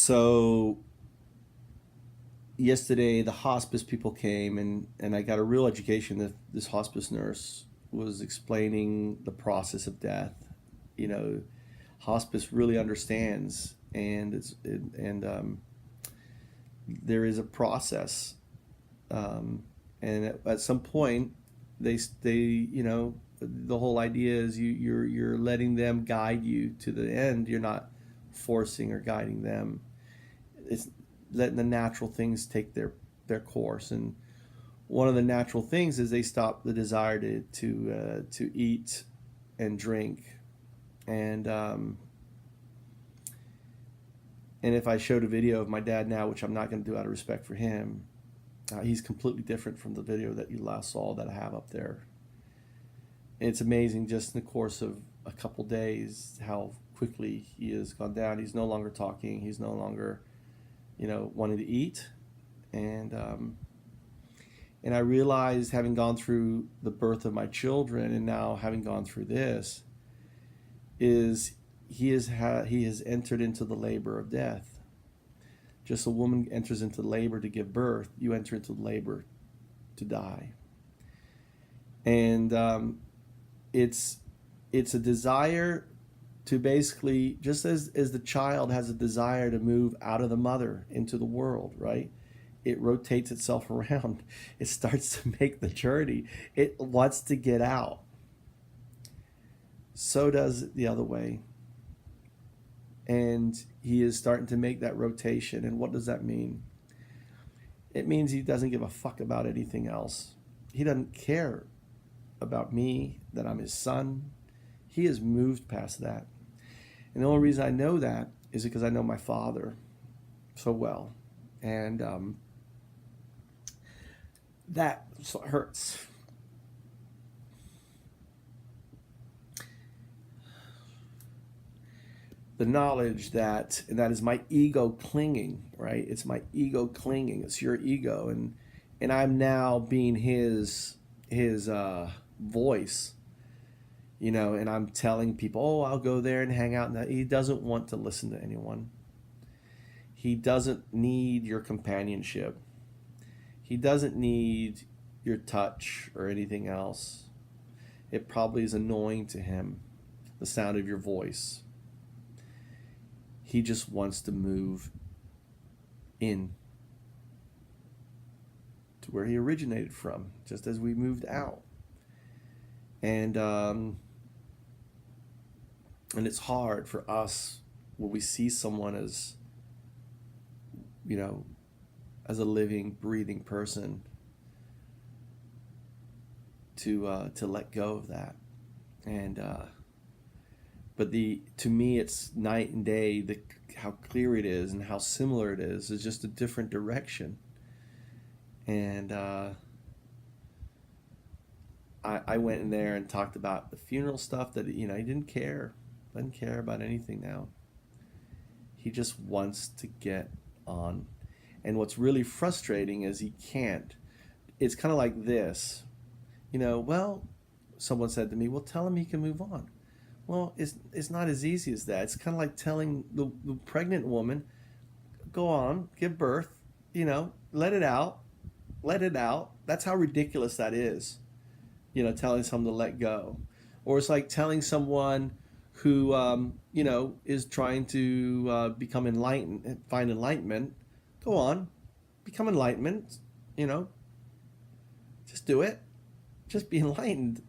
So yesterday the hospice people came, and I got a real education that this hospice nurse was explaining the process of death. You know, hospice really understands, and there is a process, and at some point they the whole idea is you're letting them guide you to the end. You're not forcing or guiding them. It's letting the natural things take their course. And one of the natural things is they stop the desire to eat and drink. And and if I showed a video of my dad now, which I'm not going to do out of respect for him, he's completely different from the video that you last saw that I have up there. And it's amazing just in the course of a couple days how quickly he has gone down. He's no longer talking. He's no longer, wanting to eat. And I realized, having gone through the birth of my children and now having gone through this, is he has entered into the labor of death. Just a woman enters into labor to give birth, you enter into labor to die. And it's a desire to basically, just as the child has a desire to move out of the mother into the world, right? It rotates itself around. It starts to make the journey. It wants to get out. So does it the other way. And he is starting to make that rotation. And what does that mean? It means he doesn't give a fuck about anything else. He doesn't care about me, that I'm his son. He has moved past that. And the only reason I know that is because I know my father so well. And that hurts. The knowledge that, and that is my ego clinging, right? It's my ego clinging. It's your ego. And I'm now being his voice, and I'm telling people, oh, I'll go there and hang out. Now, he doesn't want to listen to anyone. He doesn't need your companionship. He doesn't need your touch or anything else. It probably is annoying to him, the sound of your voice. He just wants to move in to where he originated from, just as we moved out. And it's hard for us when we see someone as, as a living, breathing person, to let go of that. And but to me, it's night and day. How clear it is and how similar it is just a different direction. And I went in there and talked about the funeral stuff that he didn't care. Doesn't care about anything now. He just wants to get on. And what's really frustrating is he can't. It's kind of like this. Well, someone said to me, well, tell him he can move on. Well, it's not as easy as that. It's kind of like telling the pregnant woman, go on, give birth, let it out. Let it out. That's how ridiculous that is. Telling someone to let go. Or it's like telling someone who, is trying to become enlightened, find enlightenment. Go on, become enlightenment, just do it. Just be enlightened,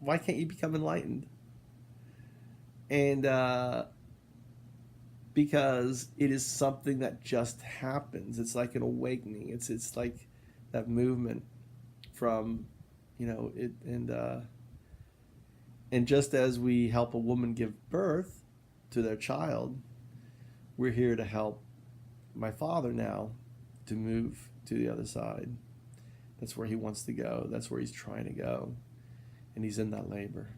Why can't you become enlightened? And because it is something that just happens. It's like an awakening. It's like that movement from, it, and just as we help a woman give birth to their child, we're here to help my father now to move to the other side. That's where he wants to go. That's where he's trying to go. And he's in that labor.